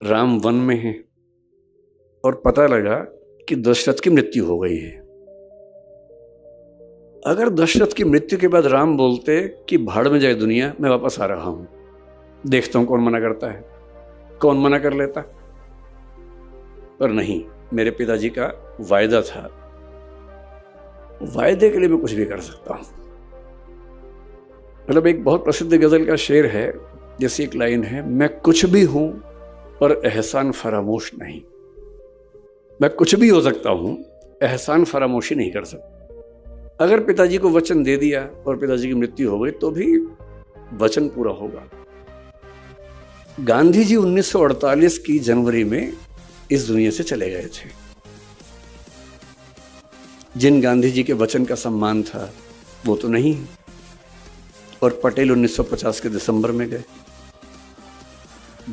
Ram one में हैं और पता लगा कि दशरथ की मृत्यु हो गई है। अगर दशरथ की मृत्यु के बाद राम बोलते कि भाड़ में जाए दुनिया, मैं वापस आ रहा हूं, देखता हूं कौन मना करता है, कौन मना कर लेता। पर नहीं, मेरे पिताजी का वायदा था, वायदे के लिए मैं कुछ भी कर सकता हूं। मतलब एक बहुत प्रसिद्ध गजल का शेर है, जैसी एक लाइन है, मैं कुछ भी हूं पर एहसान फरामोश नहीं। मैं कुछ भी हो सकता हूं, एहसान फरामोशी नहीं कर सकता। अगर पिताजी को वचन दे दिया और पिताजी की मृत्यु हो गई तो भी वचन पूरा होगा। गांधी जी 1948 की जनवरी में इस दुनिया से चले गए थे। जिन गांधी जी के वचन का सम्मान था वो तो नहीं, और पटेल 1950 के दिसंबर में गए।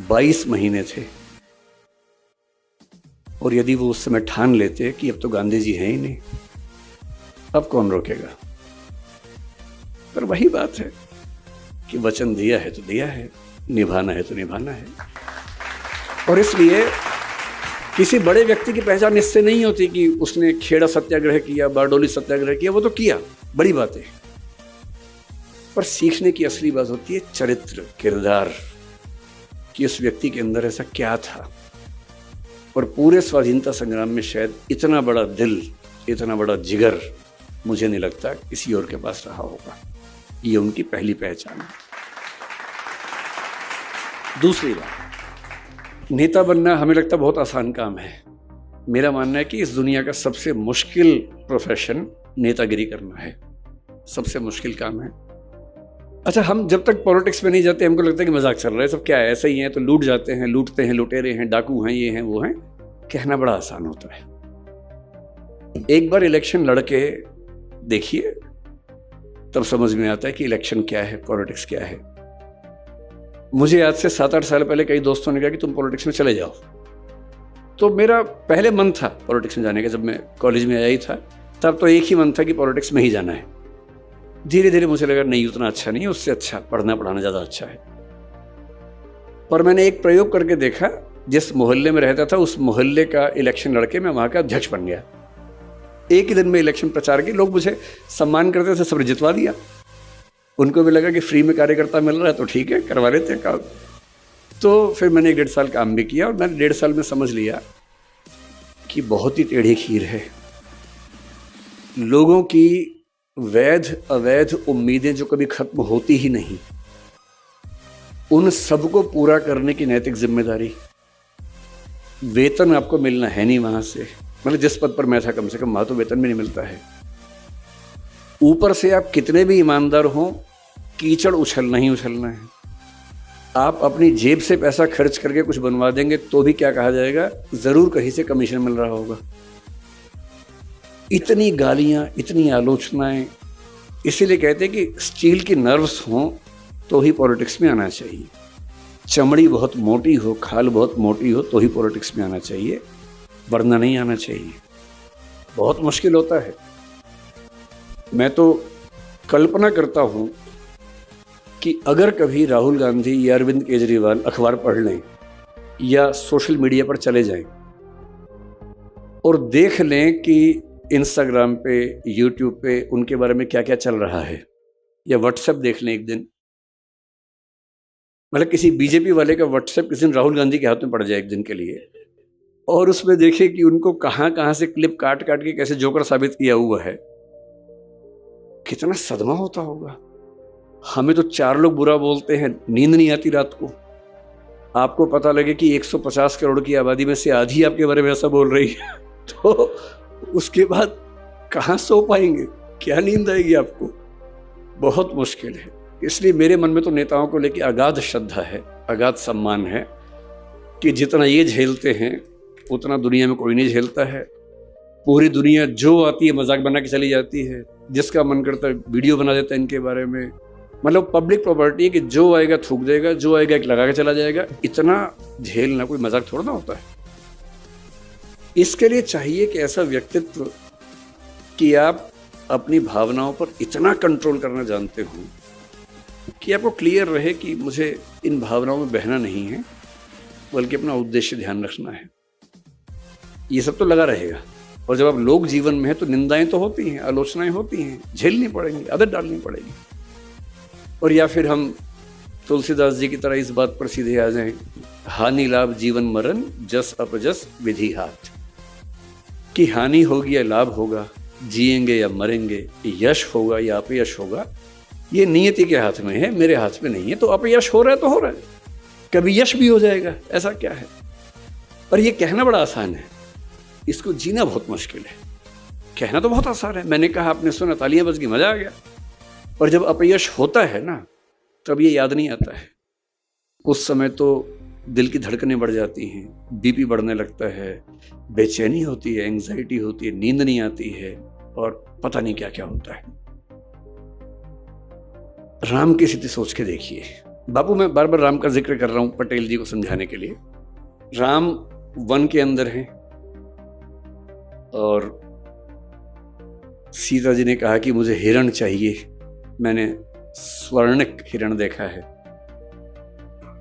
22 महीने थे, और यदि वो उस समय ठान लेते कि अब तो गांधी जी हैं ही नहीं, अब कौन रोकेगा। पर वही बात है कि वचन दिया है तो दिया है, निभाना है तो निभाना है। और इसलिए किसी बड़े व्यक्ति की पहचान इससे नहीं होती कि उसने खेड़ा सत्याग्रह किया, बारडोली सत्याग्रह किया, वो तो किया, बड़ी बात है। पर सीखने की असली बात होती है चरित्र, किरदार, कि उस व्यक्ति के अंदर ऐसा क्या था। और पूरे स्वाधीनता संग्राम में शायद इतना बड़ा दिल, इतना बड़ा जिगर मुझे नहीं लगता किसी और के पास रहा होगा। ये उनकी पहली पहचान है। दूसरी बात, नेता बनना हमें लगता बहुत आसान काम है। मेरा मानना है कि इस दुनिया का सबसे मुश्किल प्रोफेशन नेतागिरी करना है, सबसे मुश्किल काम है। अच्छा, हम जब तक पॉलिटिक्स में नहीं जाते हमको लगता है कि मजाक चल रहा है, सब क्या है, ऐसे ही है, तो लूट जाते हैं, लूटते हैं, लुटेरे हैं, डाकू हैं, ये हैं, वो हैं। कहना बड़ा आसान होता है। एक बार इलेक्शन लड़के देखिए, तब समझ में आता है कि इलेक्शन क्या है, पॉलिटिक्स क्या है। मुझे आज से 7-8 साल पहले कई दोस्तों ने कहा कि तुम पॉलिटिक्स में चले जाओ, तो मेरा पहले मन था पॉलिटिक्स में जाने का। जब मैं कॉलेज में आया ही था तब तो एक ही मन था कि पॉलिटिक्स में ही जाना है। धीरे धीरे मुझे लगा नहीं, उतना अच्छा नहीं है, उससे अच्छा पढ़ना पढ़ाना ज़्यादा अच्छा है। पर मैंने एक प्रयोग करके देखा, जिस मोहल्ले में रहता था उस मोहल्ले का इलेक्शन लड़के मैं वहाँ का अध्यक्ष बन गया। एक ही दिन में इलेक्शन प्रचार के लोग मुझे सम्मान करते थे, सब जितवा दिया। उनको भी लगा कि फ्री में कार्यकर्ता मिल रहा है तो ठीक है, करवा लेते हैं काम। तो फिर मैंने 1.5 साल काम भी किया, और मैंने 1.5 साल में समझ लिया कि बहुत ही टेढ़ी खीर है। लोगों की वैध अवैध उम्मीदें जो कभी खत्म होती ही नहीं, उन सबको पूरा करने की नैतिक जिम्मेदारी। वेतन आपको मिलना है नहीं वहां से, मतलब जिस पद पर मैं था कम से कम वहां तो वेतन भी नहीं मिलता है। ऊपर से आप कितने भी ईमानदार हों, कीचड़ उछलना ही उछलना है। आप अपनी जेब से पैसा खर्च करके कुछ बनवा देंगे तो भी क्या कहा जाएगा, जरूर कहीं से कमीशन मिल रहा होगा। इतनी गालियां, इतनी आलोचनाएं। इसीलिए कहते हैं कि स्टील की नर्व्स हों तो ही पॉलिटिक्स में आना चाहिए। चमड़ी बहुत मोटी हो, खाल बहुत मोटी हो तो ही पॉलिटिक्स में आना चाहिए, वरना नहीं आना चाहिए। बहुत मुश्किल होता है। मैं तो कल्पना करता हूं कि अगर कभी राहुल गांधी या अरविंद केजरीवाल अखबार पढ़ लें या सोशल मीडिया पर चले जाएं और देख लें कि इंस्टाग्राम पे, यूट्यूब पे उनके बारे में क्या क्या चल रहा है, या व्हाट्सएप देख लें एक दिन, मतलब किसी बीजेपी वाले का व्हाट्सएप किसी दिन राहुल गांधी के हाथ में पड़ जाए एक दिन के लिए, और उसमें देखें कि उनको कहां कहां से क्लिप काट काट के कैसे जोकर साबित किया हुआ है, कितना सदमा होता होगा। हमें तो 4 लोग बुरा बोलते हैं, नींद नहीं आती रात को। आपको पता लगे कि 150 करोड़ की आबादी में से आधी आपके बारे में ऐसा बोल रही है, तो उसके बाद कहां सो पाएंगे, क्या नींद आएगी आपको। बहुत मुश्किल है। इसलिए मेरे मन में तो नेताओं को लेकर अगाध श्रद्धा है, अगाध सम्मान है कि जितना ये झेलते हैं उतना दुनिया में कोई नहीं झेलता है। पूरी दुनिया जो आती है मजाक बना के चली जाती है, जिसका मन करता है वीडियो बना देता है इनके बारे में। मतलब पब्लिक प्रॉपर्टी है कि जो आएगा थूक देगा, जो आएगा एक लगा के चला जाएगा। इतना झेलना कोई मजाक थोड़ा ना होता है। इसके लिए चाहिए कि ऐसा व्यक्तित्व कि आप अपनी भावनाओं पर इतना कंट्रोल करना जानते हो कि आपको क्लियर रहे कि मुझे इन भावनाओं में बहना नहीं है, बल्कि अपना उद्देश्य ध्यान रखना है। ये सब तो लगा रहेगा। और जब आप लोक जीवन में है तो निंदाएं तो होती हैं, आलोचनाएं होती हैं, झेलनी पड़ेंगी, आदत डालनी पड़ेगी। और या फिर हम तुलसीदास जी की तरह इस बात पर सीधे आ जाएं, हानि लाभ जीवन मरण जस अपजस विधि हाथ, कि हानि होगी या लाभ होगा, जिएंगे या मरेंगे, यश होगा या अपयश होगा, ये नियति के हाथ में है, मेरे हाथ में नहीं है। तो अपयश हो रहा है तो हो रहा है, कभी यश भी हो जाएगा, ऐसा क्या है। और ये कहना बड़ा आसान है, इसको जीना बहुत मुश्किल है। कहना तो बहुत आसान है, मैंने कहा, आपने सुना, तालियां बज गई, मजा आ गया। और जब अपयश होता है ना, तब ये याद नहीं आता है। उस समय तो दिल की धड़कनें बढ़ जाती हैं, बीपी बढ़ने लगता है, बेचैनी होती है, एंग्जाइटी होती है, नींद नहीं आती है, और पता नहीं क्या क्या होता है। राम की स्थिति सोच के देखिए। बापू, मैं बार बार राम का जिक्र कर रहा हूं पटेल जी को समझाने के लिए। राम वन के अंदर हैं और सीता जी ने कहा कि मुझे हिरण चाहिए, मैंने स्वर्णिक हिरण देखा है।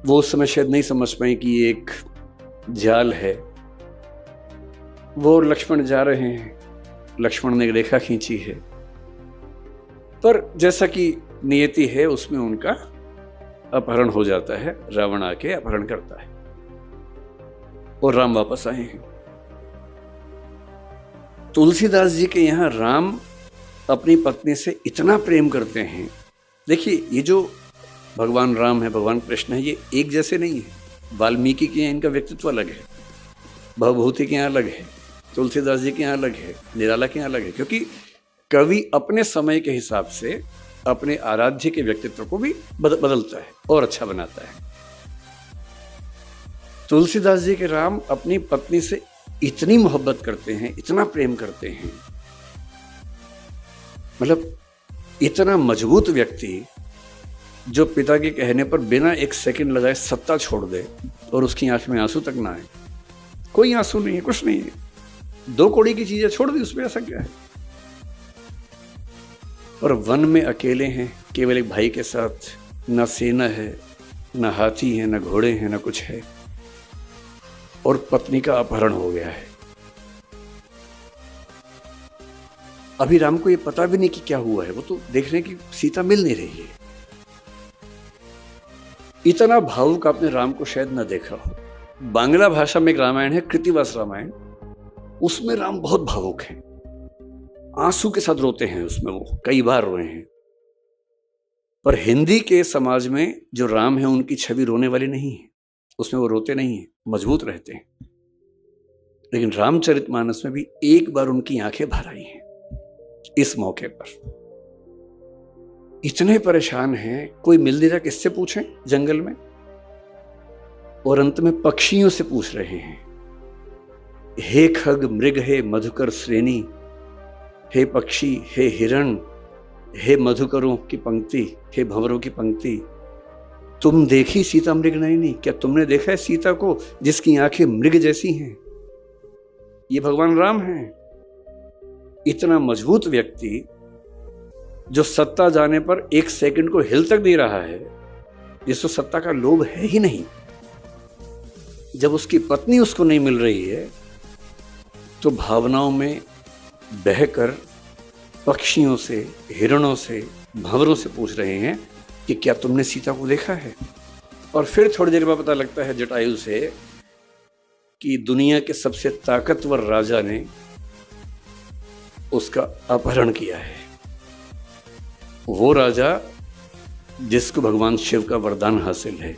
वो उस समय शायद नहीं समझ पाए कि ये एक जाल है। वो और लक्ष्मण जा रहे हैं, लक्ष्मण ने एक रेखा खींची है, पर जैसा कि नियति है उसमें उनका अपहरण हो जाता है। रावण आके अपहरण करता है और राम वापस आए हैं। तुलसीदास जी के यहां राम अपनी पत्नी से इतना प्रेम करते हैं। देखिए, ये जो भगवान राम है, भगवान कृष्ण है, ये एक जैसे नहीं है। वाल्मीकि के यहाँ इनका व्यक्तित्व अलग है, भवभूति के यहाँ अलग है, तुलसीदास जी के यहाँ अलग है, निराला के यहाँ अलग है, क्योंकि कवि अपने समय के हिसाब से अपने आराध्य के व्यक्तित्व को भी बदलता है और अच्छा बनाता है। तुलसीदास जी के राम अपनी पत्नी से इतनी मोहब्बत करते हैं, इतना प्रेम करते हैं, मतलब इतना मजबूत व्यक्ति जो पिता के कहने पर बिना एक सेकंड लगाए सत्ता छोड़ दे और उसकी आंख में आंसू तक ना आए। कोई आंसू नहीं है, कुछ नहीं है, 2 कौड़ी की चीजें छोड़ दी, उसमें ऐसा क्या है। और वन में अकेले हैं, केवल एक भाई के साथ, ना सेना है, ना हाथी है, ना घोड़े हैं, ना कुछ है, और पत्नी का अपहरण हो गया है। अभी राम को ये पता भी नहीं कि क्या हुआ है, वो तो देख रहे हैं कि सीता मिल नहीं रही है। इतना भावुक आपने राम को शायद ना देखा हो। बांग्ला भाषा में एक रामायण है, कृतिवास रामायण, उसमें राम बहुत भावुक हैं, आंसू के साथ रोते हैं उसमें, वो कई बार रोए हैं। पर हिंदी के समाज में जो राम है उनकी छवि रोने वाली नहीं है, उसमें वो रोते नहीं है, मजबूत रहते हैं। लेकिन रामचरितमानस में भी एक बार उनकी आंखें भर आई हैं इस मौके पर। इतने परेशान हैं, कोई मिल नहीं रहा, किससे पूछें जंगल में, और अंत में पक्षियों से पूछ रहे हैं, हे खग मृग, हे मधुकर श्रेणी, हे पक्षी, हे हिरण, हे मधुकरों की पंक्ति, हे भंवरों की पंक्ति, तुम देखी सीता मृग नयनी, क्या तुमने देखा है सीता को जिसकी आंखें मृग जैसी हैं। ये भगवान राम हैं। इतना मजबूत व्यक्ति जो सत्ता जाने पर 1 सेकंड को हिल तक दे रहा है, जिसको सत्ता का लोभ है ही नहीं, जब उसकी पत्नी उसको नहीं मिल रही है तो भावनाओं में बहकर पक्षियों से, हिरणों से, भंवरों से पूछ रहे हैं कि क्या तुमने सीता को देखा है। और फिर थोड़ी देर बाद पता लगता है जटायु से कि दुनिया के सबसे ताकतवर राजा ने उसका अपहरण किया है। वो राजा जिसको भगवान शिव का वरदान हासिल है,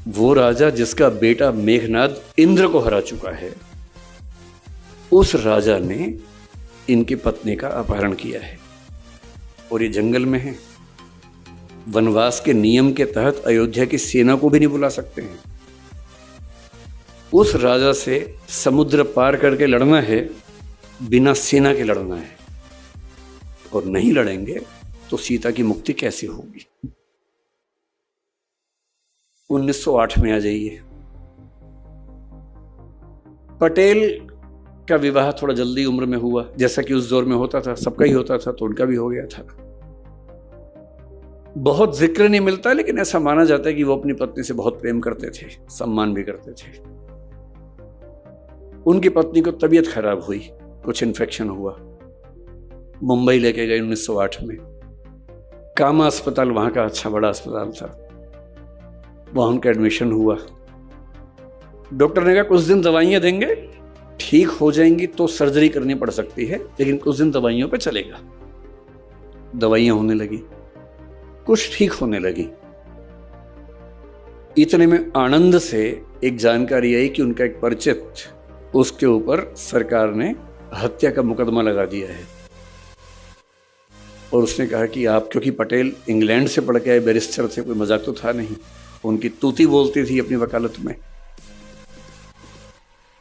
वो राजा जिसका बेटा मेघनाद इंद्र को हरा चुका है, उस राजा ने इनकी पत्नी का अपहरण किया है। और ये जंगल में है, वनवास के नियम के तहत अयोध्या की सेना को भी नहीं बुला सकते हैं। उस राजा से समुद्र पार करके लड़ना है, बिना सेना के लड़ना है, और नहीं लड़ेंगे तो सीता की मुक्ति कैसे होगी। 1908 में आ जाइए। पटेल का विवाह थोड़ा जल्दी उम्र में हुआ, जैसा कि उस दौर में होता था, सबका ही होता था, तो उनका भी हो गया था। बहुत जिक्र नहीं मिलता, लेकिन ऐसा माना जाता है कि वो अपनी पत्नी से बहुत प्रेम करते थे, सम्मान भी करते थे। उनकी पत्नी को तबीयत खराब हुई, कुछ इन्फेक्शन हुआ, मुंबई लेके गए 1908 में। कामा अस्पताल वहां का अच्छा बड़ा अस्पताल था, वहां उनका एडमिशन हुआ। डॉक्टर ने कहा कुछ दिन दवाइयां देंगे, ठीक हो जाएंगी तो सर्जरी करनी पड़ सकती है, लेकिन कुछ दिन दवाइयों पे चलेगा। दवाइयां होने लगी, कुछ ठीक होने लगी। इतने में आनंद से एक जानकारी आई कि उनका एक परिचित, उसके ऊपर सरकार ने हत्या का मुकदमा लगा दिया है। और उसने कहा कि आप, क्योंकि पटेल इंग्लैंड से पढ़ के आए बैरिस्टर थे, कोई मजाक तो था नहीं, उनकी तूती बोलती थी अपनी वकालत में।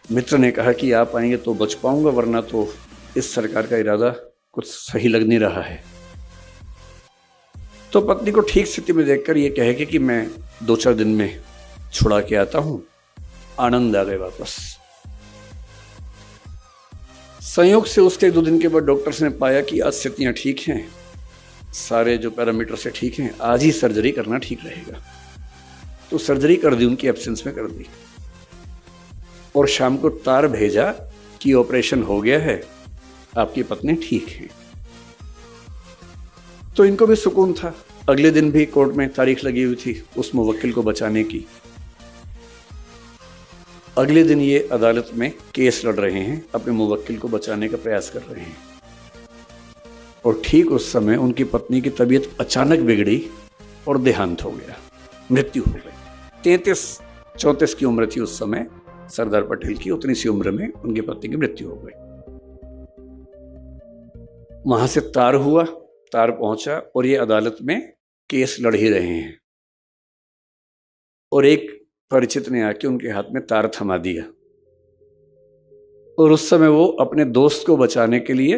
मित्र ने कहा कि आप आएंगे तो बच पाऊंगा, वरना तो इस सरकार का इरादा कुछ सही लग नहीं रहा है। तो पत्नी को ठीक स्थिति में देखकर ये कहे कि मैं 2-4 दिन में छुड़ा के आता हूं। आनंद आ गए वापस। संयोग से उसके 2 दिन के बाद डॉक्टर्स ने पाया कि आज स्थितियां ठीक हैं, सारे जो पैरामीटर से ठीक हैं, आज ही सर्जरी करना ठीक रहेगा। तो सर्जरी कर दी, उनकी एब्सेंस में कर दी। और शाम को तार भेजा कि ऑपरेशन हो गया है, आपकी पत्नी ठीक है। तो इनको भी सुकून था। अगले दिन भी कोर्ट में तारीख लगी हुई थी उस मुवक्किल को बचाने की। अगले दिन ये अदालत में केस लड़ रहे हैं, अपने मुवक्किल को बचाने का प्रयास कर रहे हैं। और ठीक उस समय उनकी पत्नी की तबीयत अचानक बिगड़ी और देहांत हो गया, मृत्यु हो गई। 33-34 की उम्र थी उस समय सरदार पटेल की। उतनी सी उम्र में उनकी पत्नी की मृत्यु हो गई। वहां से तार हुआ, तार पहुंचा और ये अदालत में केस लड़ ही रहे हैं। और एक परिचित ने आके उनके हाथ में तार थमा दिया। और उस समय वो अपने दोस्त को बचाने के लिए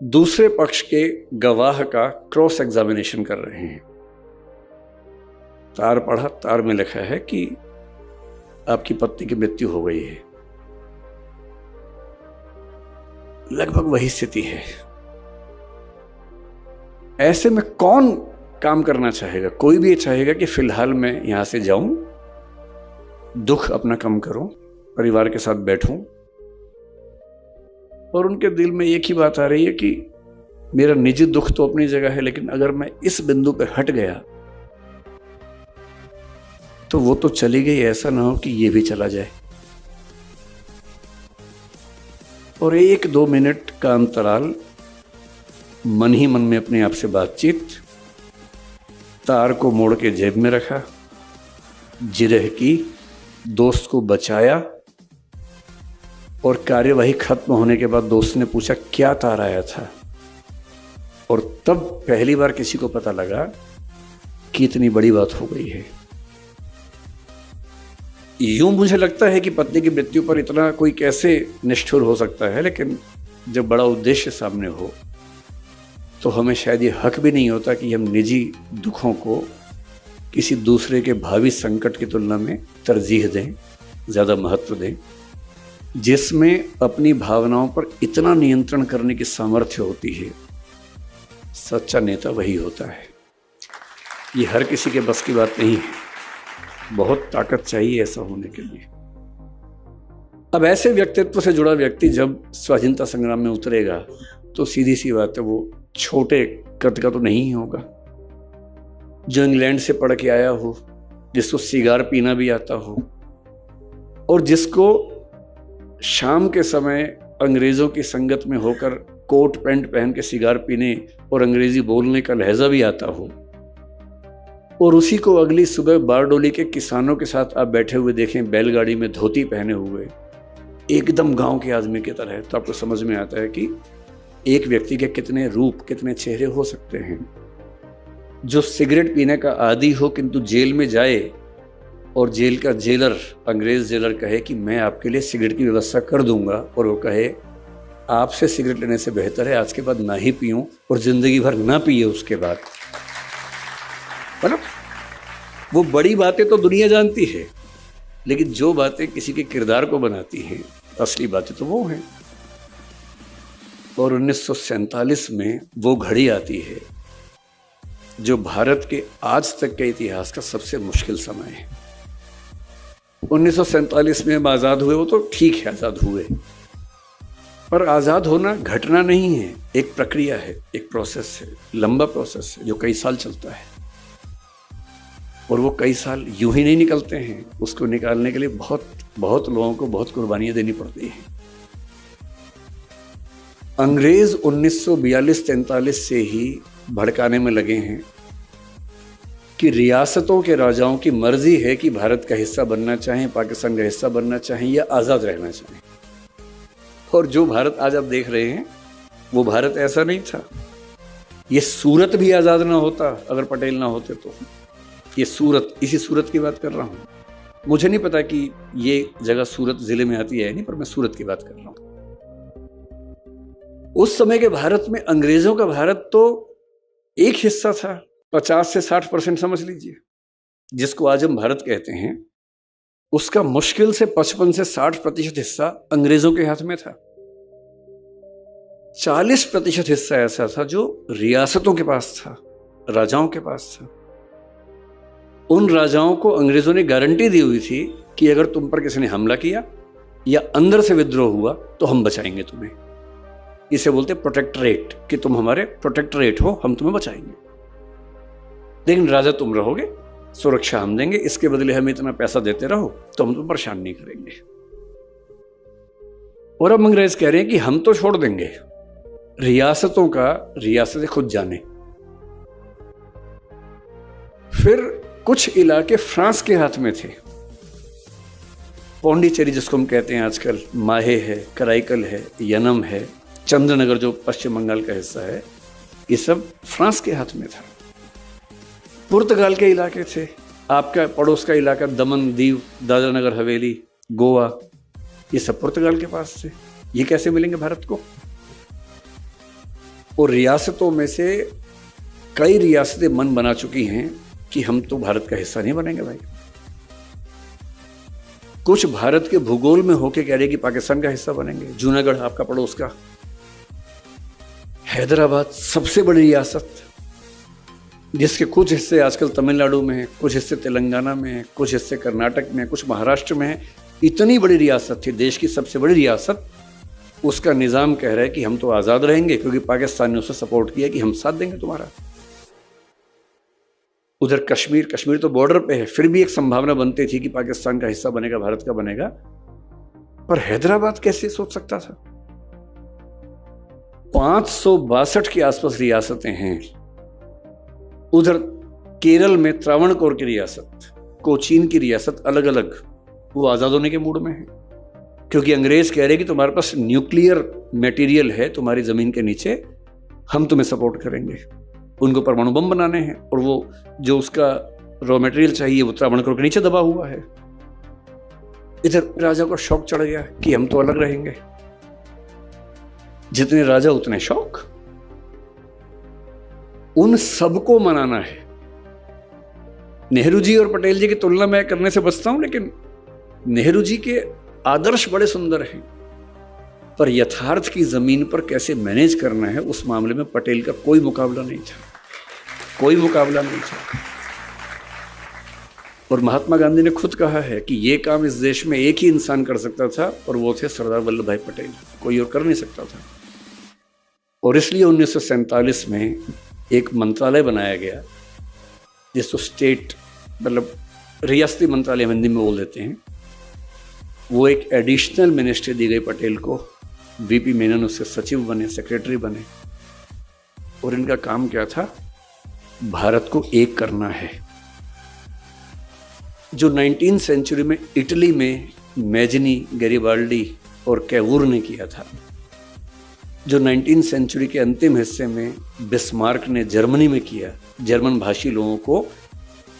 दूसरे पक्ष के गवाह का क्रॉस एग्जामिनेशन कर रहे हैं। तार पढ़ा, तार में लिखा है कि आपकी पत्नी की मृत्यु हो गई है। लगभग वही स्थिति है। ऐसे में कौन काम करना चाहेगा? कोई भी चाहेगा कि फिलहाल मैं यहां से जाऊं, दुख अपना कम करूं, परिवार के साथ बैठूं। और उनके दिल में एक ही बात आ रही है कि मेरा निजी दुख तो अपनी जगह है, लेकिन अगर मैं इस बिंदु पर हट गया तो वो तो चली गई, ऐसा ना हो कि ये भी चला जाए। और 1-2 मिनट का अंतराल, मन ही मन में अपने आप से बातचीत, तार को मोड़ के जेब में रखा, जिरह की, दोस्त को बचाया। और कार्यवाही खत्म होने के बाद दोस्त ने पूछा क्या तार आया था। और तब पहली बार किसी को पता लगा कि इतनी बड़ी बात हो गई है। यूं मुझे लगता है कि पत्नी की मृत्यु पर इतना कोई कैसे निष्ठुर हो सकता है, लेकिन जब बड़ा उद्देश्य सामने हो तो हमें शायद ये हक भी नहीं होता कि हम निजी दुखों को किसी दूसरे के भावी संकट की तुलना में तरजीह दें, ज़्यादा महत्व दें। जिसमें अपनी भावनाओं पर इतना नियंत्रण करने की सामर्थ्य होती है, सच्चा नेता वही होता है। ये हर किसी के बस की बात नहीं है, बहुत ताकत चाहिए ऐसा होने के लिए। अब ऐसे व्यक्तित्व से जुड़ा व्यक्ति जब स्वाधीनता संग्राम में उतरेगा तो सीधी सी बात है, वो छोटे कद का तो नहीं होगा। जो इंग्लैंड से पढ़ के आया हो, जिसको सिगार पीना भी आता हो, और जिसको शाम के समय अंग्रेजों की संगत में होकर कोट पैंट पहन के सिगार पीने और अंग्रेजी बोलने का लहजा भी आता हो, और उसी को अगली सुबह बारडोली के किसानों के साथ आप बैठे हुए देखें, बैलगाड़ी में धोती पहने हुए, एकदम गांव के आदमी की तरह, तो आपको समझ में आता है कि एक व्यक्ति के कितने रूप, कितने चेहरे हो सकते हैं। जो सिगरेट पीने का आदी हो किंतु जेल में जाए और जेल का जेलर, अंग्रेज जेलर कहे कि मैं आपके लिए सिगरेट की व्यवस्था कर दूंगा, और वो कहे आपसे सिगरेट लेने से बेहतर है आज के बाद ना ही पीऊं और जिंदगी भर ना पिए उसके बाद। मतलब वो बड़ी बातें तो दुनिया जानती है, लेकिन जो बातें किसी के किरदार को बनाती हैं, असली बातें तो वो हैं। और 1947 में वो घड़ी आती है जो भारत के आज तक के इतिहास का सबसे मुश्किल समय है। 1947 में हम आज़ाद हुए, वो तो ठीक है, आज़ाद हुए, पर आज़ाद होना घटना नहीं है, एक प्रक्रिया है, एक प्रोसेस है, लंबा प्रोसेस है जो कई साल चलता है। और वो कई साल यूं ही नहीं निकलते हैं, उसको निकालने के लिए बहुत बहुत लोगों को बहुत कुर्बानियां देनी पड़ती हैं। अंग्रेज 1942-43 से ही भड़काने में लगे हैं कि रियासतों के राजाओं की मर्जी है कि भारत का हिस्सा बनना चाहें, पाकिस्तान का हिस्सा बनना चाहें या आज़ाद रहना चाहें। और जो भारत आज आप देख रहे हैं वो भारत ऐसा नहीं था। ये सूरत भी आज़ाद ना होता अगर पटेल ना होते तो। ये सूरत, इसी सूरत की बात कर रहा हूँ। मुझे नहीं पता कि ये जगह सूरत जिले में आती है नहीं, पर मैं सूरत की बात कर रहा हूँ। उस समय के भारत में अंग्रेजों का भारत तो एक हिस्सा था, 50 से 60% समझ लीजिए, जिसको आज हम भारत कहते हैं। उसका मुश्किल से 55 से 60% हिस्सा अंग्रेजों के हाथ में था। 40% हिस्सा ऐसा था जो रियासतों के पास था, राजाओं के पास था। उन राजाओं को अंग्रेजों ने गारंटी दी हुई थी कि अगर तुम पर किसी ने हमला किया या अंदर से विद्रोह हुआ तो हम बचाएंगे तुम्हें। इसे बोलते प्रोटेक्टरेट, कि तुम हमारे प्रोटेक्टरेट हो, हम तुम्हें बचाएंगे, लेकिन राजा तुम रहोगे, सुरक्षा हम देंगे, इसके बदले हमें इतना पैसा देते रहो तो हम तुम परेशान नहीं करेंगे। और अब अंग्रेज कह रहे हैं कि हम तो छोड़ देंगे, रियासतों का रियासतें खुद जाने। फिर कुछ इलाके फ्रांस के हाथ में थे, पौंडीचेरी जिसको हम कहते हैं आजकल, माहे है, कराईकल है, यनम है, चंद्रनगर जो पश्चिम बंगाल का हिस्सा है, ये सब फ्रांस के हाथ में था। पुर्तगाल के इलाके थे, आपका पड़ोस का इलाका दमन दीव, दादरा नगर हवेली, गोवा, ये सब पुर्तगाल के पास थे। ये कैसे मिलेंगे भारत को? और रियासतों में से कई रियासतें मन बना चुकी हैं कि हम तो भारत का हिस्सा नहीं बनेंगे भाई। कुछ भारत के भूगोल में होके कह रहे कि पाकिस्तान का हिस्सा बनेंगे। जूनागढ़ आपका पड़ोस का, हैदराबाद सबसे बड़ी रियासत, जिसके कुछ हिस्से आजकल तमिलनाडु में है, कुछ हिस्से तेलंगाना में है, कुछ हिस्से कर्नाटक में है, कुछ महाराष्ट्र में है। इतनी बड़ी रियासत थी, देश की सबसे बड़ी रियासत। उसका निज़ाम कह रहा है कि हम तो आज़ाद रहेंगे क्योंकि पाकिस्तान ने उसे सपोर्ट किया कि हम साथ देंगे तुम्हारा। उधर कश्मीर, कश्मीर तो बॉर्डर पे है, फिर भी एक संभावना बनती थी कि पाकिस्तान का हिस्सा बनेगा, भारत का बनेगा। पर हैदराबाद कैसे सोच सकता था? 562 के आसपास रियासतें हैं। उधर केरल में त्रावणकोर की रियासत, कोचीन की रियासत, अलग अलग, वो आज़ाद होने के मूड में है क्योंकि अंग्रेज कह रहे कि तुम्हारे पास न्यूक्लियर मटेरियल है तुम्हारी ज़मीन के नीचे, हम तुम्हें सपोर्ट करेंगे। उनको परमाणु बम बनाने हैं और वो जो उसका रॉ मटेरियल चाहिए वो त्रावणकोर के नीचे दबा हुआ है। इधर राजा को शौक चढ़ गया कि हम तो अलग रहेंगे। जितने राजा उतने शौक। उन सबको मनाना है। नेहरू जी और पटेल जी की तुलना मैं करने से बचता हूं, लेकिन नेहरू जी के आदर्श बड़े सुंदर हैं, पर यथार्थ की जमीन पर कैसे मैनेज करना है उस मामले में पटेल का कोई मुकाबला नहीं था, कोई मुकाबला नहीं था। और महात्मा गांधी ने खुद कहा है कि ये काम इस देश में एक ही इंसान कर सकता था और वो थे सरदार वल्लभ भाई पटेल, कोई और कर नहीं सकता था। और इसलिए 1947 में एक मंत्रालय बनाया गया जिसको स्टेट, मतलब रियासती मंत्रालय हिंदी में बोल देते हैं। वो एक एडिशनल मिनिस्ट्री दी गई पटेल को। वीपी मेनन उसके सचिव बने, सेक्रेटरी बने। और इनका काम क्या था? भारत को एक करना है। जो 19वीं सेंचुरी में इटली में मैजनी, गैरिबाल्डी और कैवूर ने किया था, जो 19वीं सेंचुरी के अंतिम हिस्से में बिस्मार्क ने जर्मनी में किया, जर्मन भाषी लोगों को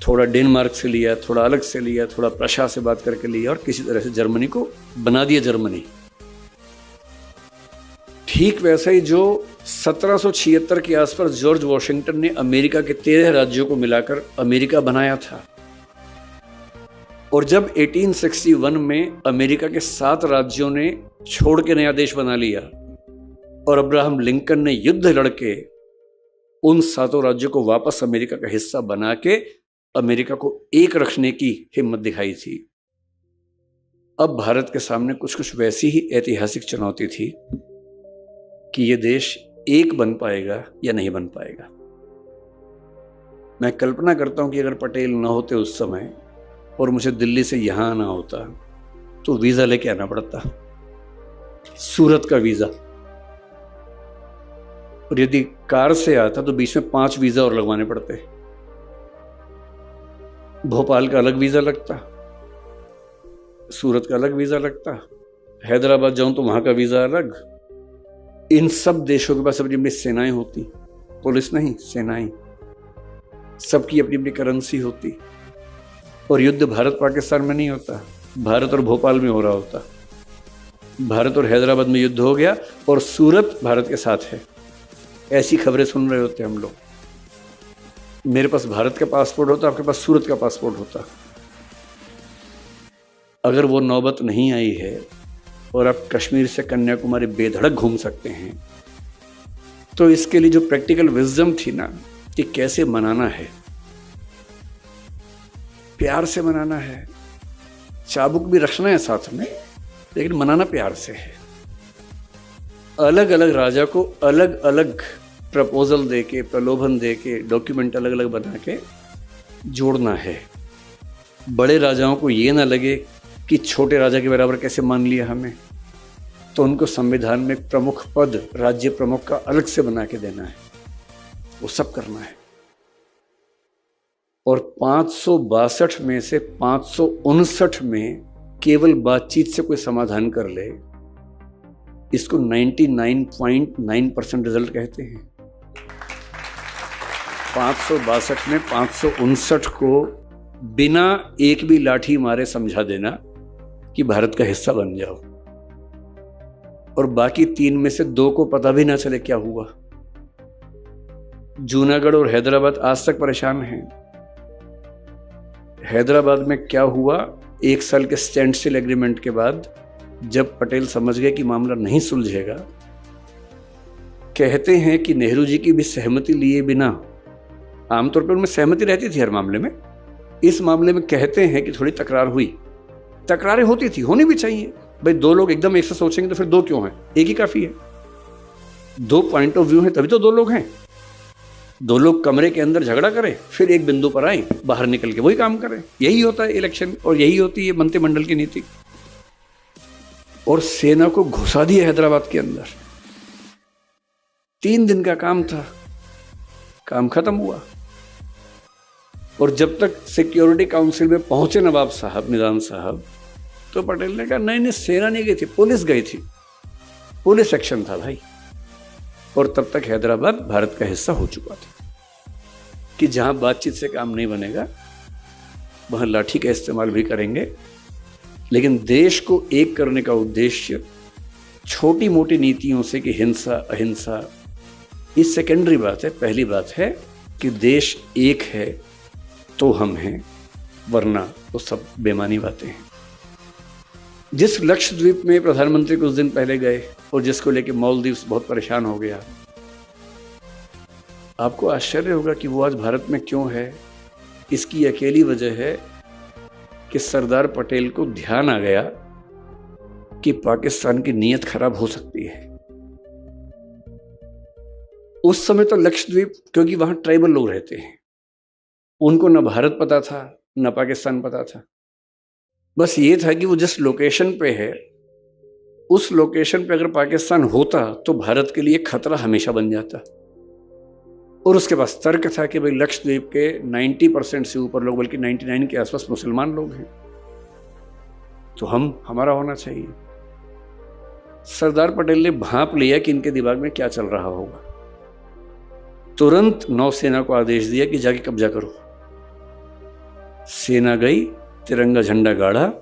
थोड़ा डेनमार्क से लिया, थोड़ा अलग से लिया, थोड़ा प्रशा से बात करके लिया और किसी तरह से जर्मनी को बना दिया जर्मनी। ठीक वैसा ही जो 1776 के आसपास जॉर्ज वॉशिंगटन ने अमेरिका के 13 राज्यों को मिलाकर अमेरिका बनाया था। और जब 1861 में अमेरिका के 7 राज्यों ने छोड़ के नया देश बना लिया और अब्राहम लिंकन ने युद्ध लड़के उन 7 राज्यों को वापस अमेरिका का हिस्सा बना के अमेरिका को एक रखने की हिम्मत दिखाई थी। अब भारत के सामने कुछ कुछ वैसी ही ऐतिहासिक चुनौती थी कि ये देश एक बन पाएगा या नहीं बन पाएगा। मैं कल्पना करता हूं कि अगर पटेल ना होते उस समय और मुझे दिल्ली से यहां आना होता तो वीजा लेके आना पड़ता, सूरत का वीजा। और यदि कार से आता तो बीच में 5 वीजा और लगवाने पड़ते। भोपाल का अलग वीजा लगता, सूरत का अलग वीजा लगता, हैदराबाद जाऊं तो वहां का वीजा अलग। इन सब देशों के पास अपनी अपनी सेनाएं होती, पुलिस नहीं सेनाएं, सबकी अपनी अपनी करेंसी होती। और युद्ध भारत पाकिस्तान में नहीं होता, भारत और भोपाल में हो रहा होता। भारत और हैदराबाद में युद्ध हो गया और सूरत भारत के साथ है, ऐसी खबरें सुन रहे होते हम लोग। मेरे पास भारत का पासपोर्ट होता, आपके पास सूरत का पासपोर्ट होता। अगर वो नौबत नहीं आई है और आप कश्मीर से कन्याकुमारी बेधड़क घूम सकते हैं, तो इसके लिए जो प्रैक्टिकल विजडम थी ना कि कैसे मनाना है, प्यार से मनाना है, चाबुक भी रखना है साथ में, लेकिन मनाना प्यार से है। अलग अलग राजा को अलग अलग प्रपोजल देके, प्रलोभन देके, डॉक्यूमेंट अलग अलग बना के जोड़ना है। बड़े राजाओं को ये ना लगे कि छोटे राजा के बराबर कैसे मान लिया हमें, तो उनको संविधान में प्रमुख पद राज्य प्रमुख का अलग से बना के देना है, वो सब करना है। और 562 में से 559 में केवल बातचीत से कोई समाधान कर ले, इसको 99.9% रिजल्ट कहते हैं। 562 में 559 को बिना एक भी लाठी मारे समझा देना कि भारत का हिस्सा बन जाओ, और बाकी 3 में से 2 को पता भी ना चले क्या हुआ। जूनागढ़ और हैदराबाद आज तक परेशान हैं। हैदराबाद में क्या हुआ, 1 साल के स्टैंड स्टिल एग्रीमेंट के बाद जब पटेल समझ गए कि मामला नहीं सुलझेगा, कहते हैं कि नेहरू जी की भी सहमति लिए बिना, आमतौर पर उनमें सहमति रहती थी हर मामले में, इस मामले में कहते हैं कि थोड़ी तकरार हुई। तकरारें होती थी, होनी भी चाहिए भाई। 2 लोग एकदम एक से सोचेंगे तो फिर 2 क्यों हैं, एक ही काफी है। 2 पॉइंट ऑफ व्यू हैं तभी तो 2 लोग हैं। 2 लोग कमरे के अंदर झगड़ा करें, फिर एक बिंदु पर आए, बाहर निकल के वही काम करें। यही होता है इलेक्शन, और यही होती है मंत्रिमंडल की नीति। और सेना को घुसा दिया हैदराबाद के अंदर। 3 दिन का काम था, काम खत्म हुआ। और जब तक सिक्योरिटी काउंसिल में पहुंचे नवाब साहब, निजाम साहब, तो पटेल ने कहा नहीं सेना नहीं गई थी, पुलिस गई थी, पुलिस एक्शन था भाई। और तब तक हैदराबाद भारत का हिस्सा हो चुका था कि जहां बातचीत से काम नहीं बनेगा वहां लाठी का इस्तेमाल भी करेंगे। लेकिन देश को एक करने का उद्देश्य छोटी मोटी नीतियों से कि हिंसा अहिंसा, ये सेकेंडरी बात है। पहली बात है कि देश एक है तो हम हैं, वरना तो सब बेमानी बातें हैं। जिस लक्षद्वीप में प्रधानमंत्री कुछ दिन पहले गए और जिसको लेके मालदीव्स बहुत परेशान हो गया, आपको आश्चर्य होगा कि वो आज भारत में क्यों है। इसकी अकेली वजह है कि सरदार पटेल को ध्यान आ गया कि पाकिस्तान की नीयत खराब हो सकती है। उस समय तो लक्षद्वीप, क्योंकि वहां ट्राइबल लोग रहते हैं, उनको न भारत पता था न पाकिस्तान पता था। बस ये था कि वो जिस लोकेशन पे है, उस लोकेशन पे अगर पाकिस्तान होता तो भारत के लिए खतरा हमेशा बन जाता। और उसके पास तर्क था कि भाई लक्षद्वीप के 90% से ऊपर लोग, बल्कि 99 के आसपास मुसलमान लोग हैं, तो हमारा होना चाहिए। सरदार पटेल ने भांप लिया कि इनके दिमाग में क्या चल रहा होगा। तुरंत नौसेना को आदेश दिया कि जाके कब्जा करो। सेना गई, तिरंगा झंडा गाड़ा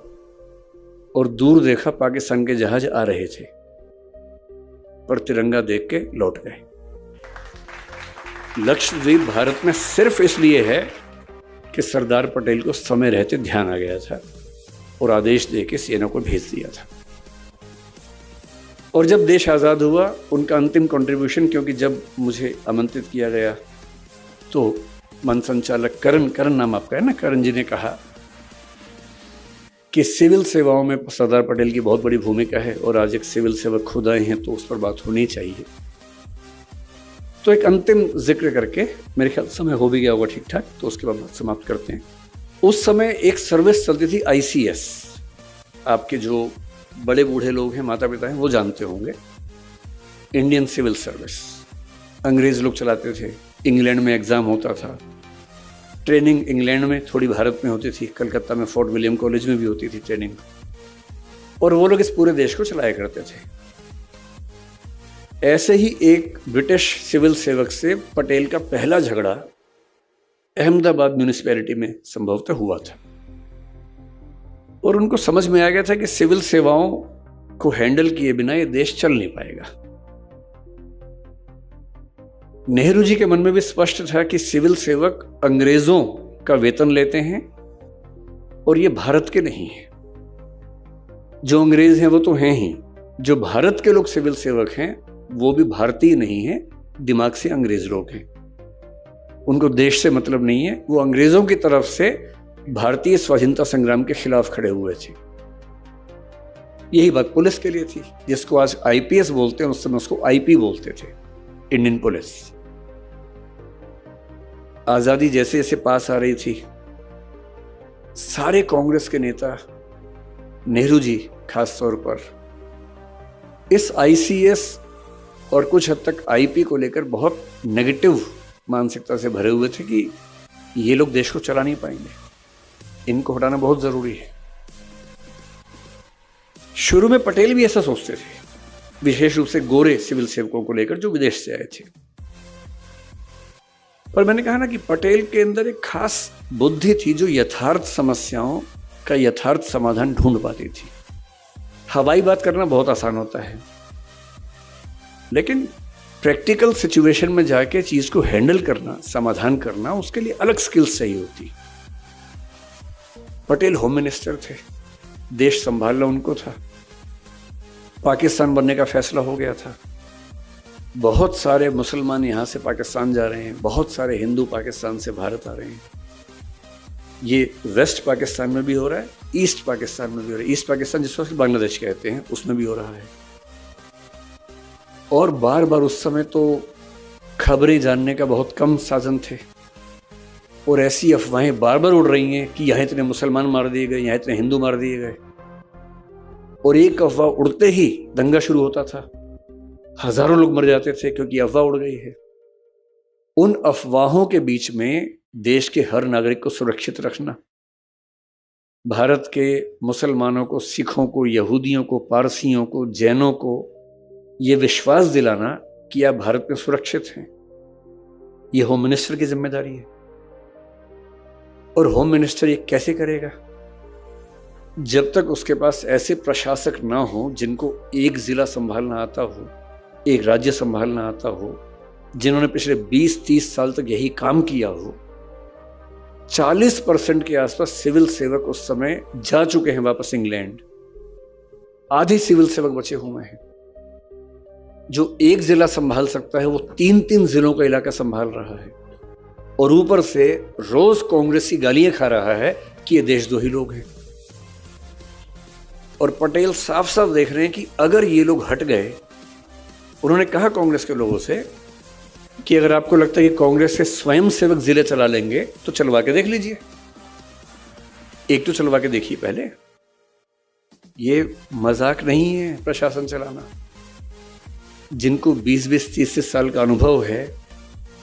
और दूर देखा पाकिस्तान के जहाज आ रहे थे, पर तिरंगा देख के लौट गए। लक्षद्वीप भारत में सिर्फ इसलिए है कि सरदार पटेल को समय रहते ध्यान आ गया था और आदेश देके सेना को भेज दिया था। और जब देश आज़ाद हुआ, उनका अंतिम कंट्रीब्यूशन, क्योंकि जब मुझे आमंत्रित किया गया तो मन संचालक करण नाम आपका है ना, करण जी ने कहा कि सिविल सेवाओं में सरदार पटेल की बहुत बड़ी भूमिका है और आज एक सिविल सेवक खुद आए हैं तो उस पर बात होनी चाहिए। तो एक अंतिम जिक्र करके, मेरे ख्याल समय हो भी गया होगा ठीक ठाक, तो उसके बाद बात समाप्त करते हैं। उस समय एक सर्विस चलती थी ICS, आपके जो बड़े बूढ़े लोग हैं, माता पिता हैं, वो जानते होंगे, इंडियन सिविल सर्विस। अंग्रेज लोग चलाते थे, इंग्लैंड में एग्ज़ाम होता था, ट्रेनिंग इंग्लैंड में, थोड़ी भारत में होती थी, कलकत्ता में फोर्ट विलियम कॉलेज में भी होती थी ट्रेनिंग, और वो लोग इस पूरे देश को चलाया करते थे। ऐसे ही एक ब्रिटिश सिविल सेवक से पटेल का पहला झगड़ा अहमदाबाद म्यूनिसिपैलिटी में संभवतः हुआ था, और उनको समझ में आ गया था कि सिविल सेवाओं को हैंडल किए बिना ये देश चल नहीं पाएगा। नेहरू जी के मन में भी स्पष्ट था कि सिविल सेवक अंग्रेजों का वेतन लेते हैं और ये भारत के नहीं है। जो अंग्रेज हैं वो तो हैं ही, जो भारत के लोग सिविल सेवक हैं वो भी भारतीय नहीं है, दिमाग से अंग्रेज लोग हैं। उनको देश से मतलब नहीं है, वो अंग्रेजों की तरफ से भारतीय स्वाधीनता संग्राम के खिलाफ खड़े हुए थे। यही बात पुलिस के लिए थी, जिसको आज IPS बोलते हैं, उस समय उसको IP बोलते थे, इंडियन पुलिस। आजादी जैसे जैसे पास आ रही थी, सारे कांग्रेस के नेता, नेहरू जी खास तौर पर, इस ICS और कुछ हद तक IP को लेकर बहुत नेगेटिव मानसिकता से भरे हुए थे कि ये लोग देश को चला नहीं पाएंगे, इनको हटाना बहुत जरूरी है। शुरू में पटेल भी ऐसा सोचते थे, विशेष रूप से गोरे सिविल सेवकों को लेकर जो विदेश से आए थे। पर मैंने कहा ना कि पटेल के अंदर एक खास बुद्धि थी जो यथार्थ समस्याओं का यथार्थ समाधान ढूंढ पाती थी। हवाई बात करना बहुत आसान होता है, लेकिन प्रैक्टिकल सिचुएशन में जाके चीज को हैंडल करना, समाधान करना, उसके लिए अलग स्किल्स चाहिए होती। पटेल होम मिनिस्टर थे, देश संभालना उनको था, पाकिस्तान बनने का फैसला हो गया था, बहुत सारे मुसलमान यहां से पाकिस्तान जा रहे हैं, बहुत सारे हिंदू पाकिस्तान से भारत आ रहे हैं। ये वेस्ट पाकिस्तान में भी हो रहा है, ईस्ट पाकिस्तान में भी हो रहा है, ईस्ट पाकिस्तान जिसको बांग्लादेश कहते हैं उसमें भी हो रहा है। और बार बार उस समय तो खबरें जानने का बहुत कम साधन थे, और ऐसी अफवाहें बार बार उड़ रही हैं कि यहाँ इतने मुसलमान मार दिए गए, यहाँ इतने हिंदू मार दिए गए, और एक अफवाह उड़ते ही दंगा शुरू होता था, हजारों लोग मर जाते थे क्योंकि अफवाह उड़ गई है। उन अफवाहों के बीच में देश के हर नागरिक को सुरक्षित रखना, भारत के मुसलमानों को, सिखों को, यहूदियों को, पारसियों को, जैनों को ये विश्वास दिलाना कि आप भारत में सुरक्षित हैं, ये होम मिनिस्टर की जिम्मेदारी है। और होम मिनिस्टर ये कैसे करेगा? जब तक उसके पास ऐसे प्रशासक ना हो जिनको एक जिला संभालना आता हो, एक राज्य संभालना आता हो, जिन्होंने पिछले 20-30 साल तक यही काम किया हो। 40% के आसपास सिविल सेवक उस समय जा चुके हैं वापस इंग्लैंड, आधे सिविल सेवक बचे हुए हैं। जो एक जिला संभाल सकता है वो 3-3 जिलों का इलाका संभाल रहा है, और ऊपर से रोज कांग्रेस की गालियां खा रहा है कि ये देशद्रोही लोग हैं। और पटेल साफ साफ देख रहे हैं कि अगर ये लोग हट गए, उन्होंने कहा कांग्रेस के लोगों से कि अगर आपको लगता है कि कांग्रेस से स्वयं सेवक जिले चला लेंगे तो चलवा के देख लीजिए, एक तो चलवा के देखिए पहले। ये मजाक नहीं है प्रशासन चलाना। जिनको 20-30 साल का अनुभव है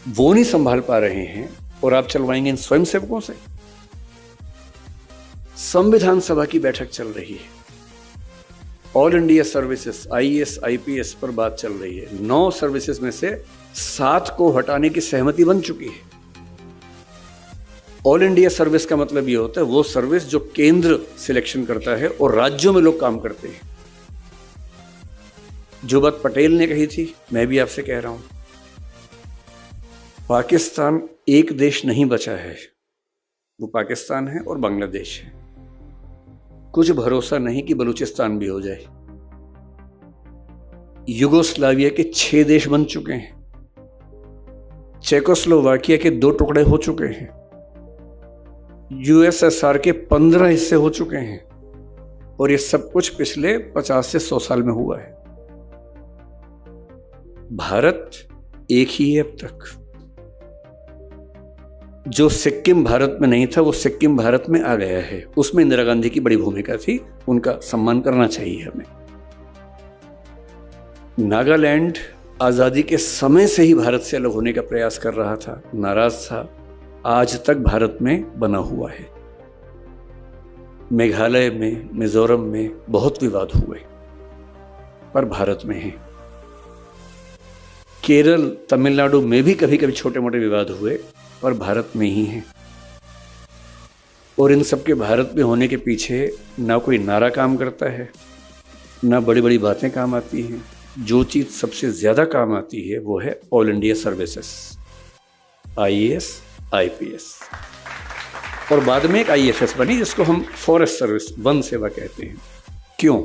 वो नहीं संभाल पा रहे हैं, और आप चलवाएंगे इन स्वयं सेवकों से। संविधान सभा की बैठक चल रही है, all India services IAS IPS पर बात चल रही है। 9 सर्विसेज में से 7 को हटाने की सहमति बन चुकी है। ऑल इंडिया सर्विस का मतलब ये होता है वो सर्विस जो केंद्र सिलेक्शन करता है और राज्यों में लोग काम करते हैं। जो बात पटेल ने कही थी, मैं भी आपसे कह रहा हूं, पाकिस्तान एक देश नहीं बचा है, वो पाकिस्तान है और बांग्लादेश है। कुछ भरोसा नहीं कि बलूचिस्तान भी हो जाए। युगोस्लाविया के 6 देश बन चुके हैं, चेकोस्लोवाकिया के 2 टुकड़े हो चुके हैं, यूएसएसआर के 15 हिस्से हो चुके हैं, और ये सब कुछ पिछले 50 से 100 साल में हुआ है। भारत एक ही है अब तक। जो सिक्किम भारत में नहीं था वो सिक्किम भारत में आ गया है। उसमें इंदिरा गांधी की बड़ी भूमिका थी, उनका सम्मान करना चाहिए हमें। नागालैंड आजादी के समय से ही भारत से अलग होने का प्रयास कर रहा था, नाराज था, आज तक भारत में बना हुआ है। मेघालय में, मिजोरम में बहुत विवाद हुए पर भारत में है। केरल, तमिलनाडु में भी कभी कभी छोटे मोटे विवाद हुए पर भारत में ही हैं। और इन सब के भारत में होने के पीछे ना कोई नारा काम करता है, ना बड़ी बड़ी बातें काम आती हैं। जो चीज़ सबसे ज़्यादा काम आती है वो है all India services, IAS, IPS, और बाद में एक IFS बनी जिसको हम फॉरेस्ट सर्विस, वन सेवा कहते हैं। क्यों?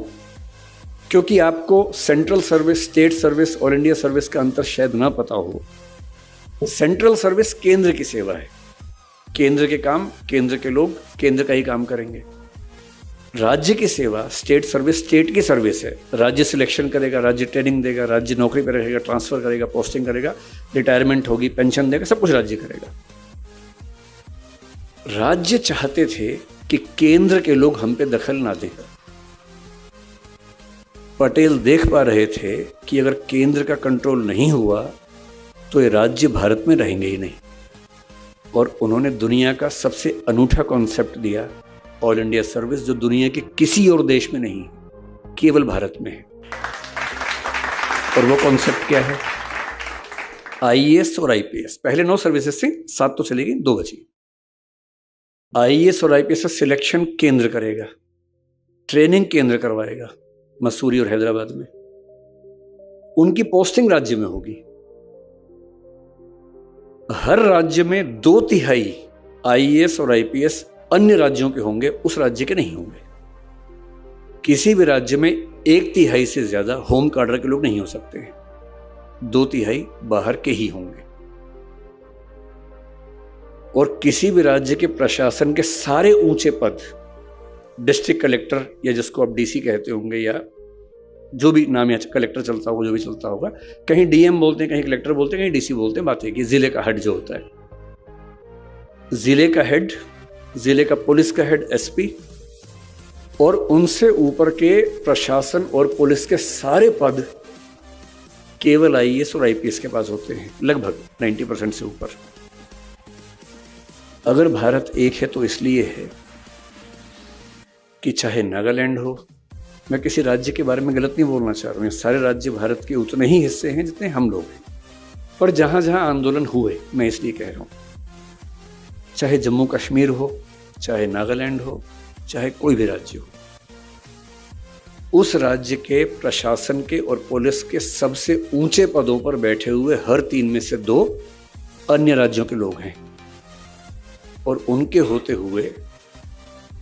क्योंकि आपको central service, state service, all India service का अंतर शायद ना पता हो। सेंट्रल सर्विस केंद्र की सेवा है, केंद्र के काम, केंद्र के लोग केंद्र का ही काम करेंगे। राज्य की सेवा, स्टेट सर्विस, स्टेट की सर्विस है। राज्य सिलेक्शन करेगा, राज्य ट्रेनिंग देगा, राज्य नौकरी पर रहेगा, ट्रांसफर करेगा, पोस्टिंग करेगा, रिटायरमेंट होगी, पेंशन देगा, सब कुछ राज्य करेगा। राज्य चाहते थे कि केंद्र के लोग हम पे दखल ना दें। पटेल देख पा रहे थे कि अगर केंद्र का कंट्रोल नहीं हुआ तो ये राज्य भारत में रहेंगे ही नहीं, और उन्होंने दुनिया का सबसे अनूठा कॉन्सेप्ट दिया, ऑल इंडिया सर्विस, जो दुनिया के किसी और देश में नहीं, केवल भारत में है। और वो कॉन्सेप्ट क्या है? IAS और IPS। पहले 9 सर्विसेज थी, 7 तो चली गई, 2 बची। IAS और IPS सिलेक्शन केंद्र करेगा, ट्रेनिंग केंद्र करवाएगा, मसूरी और हैदराबाद में। उनकी पोस्टिंग राज्य में होगी। हर राज्य में 2/3 IAS और IPS अन्य राज्यों के होंगे, उस राज्य के नहीं होंगे। किसी भी राज्य में 1/3 से ज्यादा होम कार्डर के लोग नहीं हो सकते हैं, 2/3 बाहर के ही होंगे। और किसी भी राज्य के प्रशासन के सारे ऊंचे पद, डिस्ट्रिक्ट कलेक्टर या जिसको आप DC कहते होंगे, या जो भी नाम, या कलेक्टर चलता होगा, जो भी चलता होगा, कहीं DM बोलते हैं, कहीं कलेक्टर बोलते हैं, कहीं DC बोलते हैं। बात है कि जिले का हेड जो होता है, जिले का हेड, जिले का पुलिस का हेड SP, और उनसे ऊपर के प्रशासन और पुलिस के सारे पद केवल IAS और IPS के पास होते हैं, लगभग 90% से ऊपर। अगर भारत एक है तो इसलिए है कि चाहे नागालैंड हो, मैं किसी राज्य के बारे में गलत नहीं बोलना चाह रहा हूँ, सारे राज्य भारत के उतने ही हिस्से हैं जितने हम लोग हैं, पर जहाँ जहाँ आंदोलन हुए, मैं इसलिए कह रहा हूँ, चाहे जम्मू कश्मीर हो, चाहे नागालैंड हो, चाहे कोई भी राज्य हो, उस राज्य के प्रशासन के और पुलिस के सबसे ऊंचे पदों पर बैठे हुए हर 3 में से 2 अन्य राज्यों के लोग हैं। और उनके होते हुए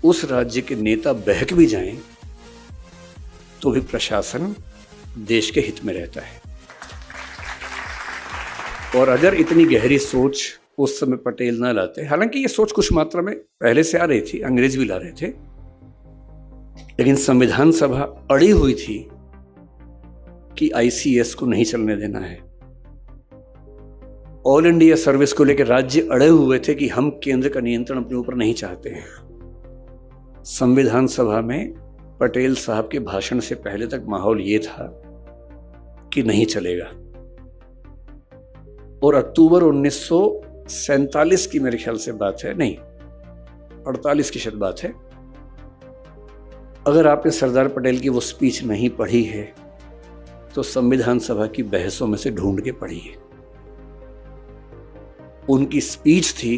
उस राज्य के नेता बहक भी जाएं तो भी प्रशासन देश के हित में रहता है। और अगर इतनी गहरी सोच उस समय पटेल ना लाते, हालांकि ये सोच कुछ मात्रा में पहले से आ रही थी, अंग्रेज भी ला रहे थे, लेकिन संविधान सभा अड़ी हुई थी कि ICS को नहीं चलने देना है। ऑल इंडिया सर्विस को लेकर राज्य अड़े हुए थे कि हम केंद्र का नियंत्रण अपने ऊपर नहीं चाहते हैं। संविधान सभा में पटेल साहब के भाषण से पहले तक माहौल ये था कि नहीं चलेगा। और अक्टूबर 1947 की मेरे ख्याल से बात है, नहीं 48 की शायद बात है, अगर आपने सरदार पटेल की वो स्पीच नहीं पढ़ी है तो संविधान सभा की बहसों में से ढूंढ के पढ़िए। उनकी स्पीच थी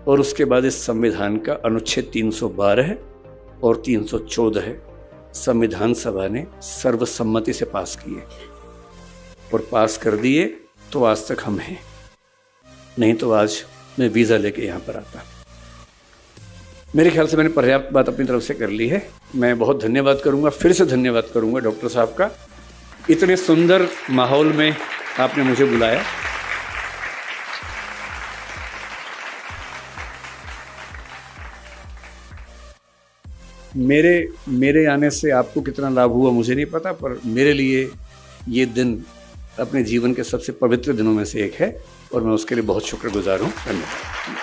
और उसके बाद इस संविधान का अनुच्छेद 312 और 314 संविधान सभा ने सर्वसम्मति से पास किए, और पास कर दिए तो आज तक हम हैं, नहीं तो आज मैं वीज़ा लेके यहाँ पर आता। मेरे ख्याल से मैंने पर्याप्त बात अपनी तरफ से कर ली है। मैं बहुत धन्यवाद करूँगा, फिर से धन्यवाद करूँगा डॉक्टर साहब का इतने सुंदर माहौल में आपने मुझे बुलाया। मेरे आने से आपको कितना लाभ हुआ मुझे नहीं पता, पर मेरे लिए ये दिन अपने जीवन के सबसे पवित्र दिनों में से एक है और मैं उसके लिए बहुत शुक्रगुजार हूँ। धन्यवाद।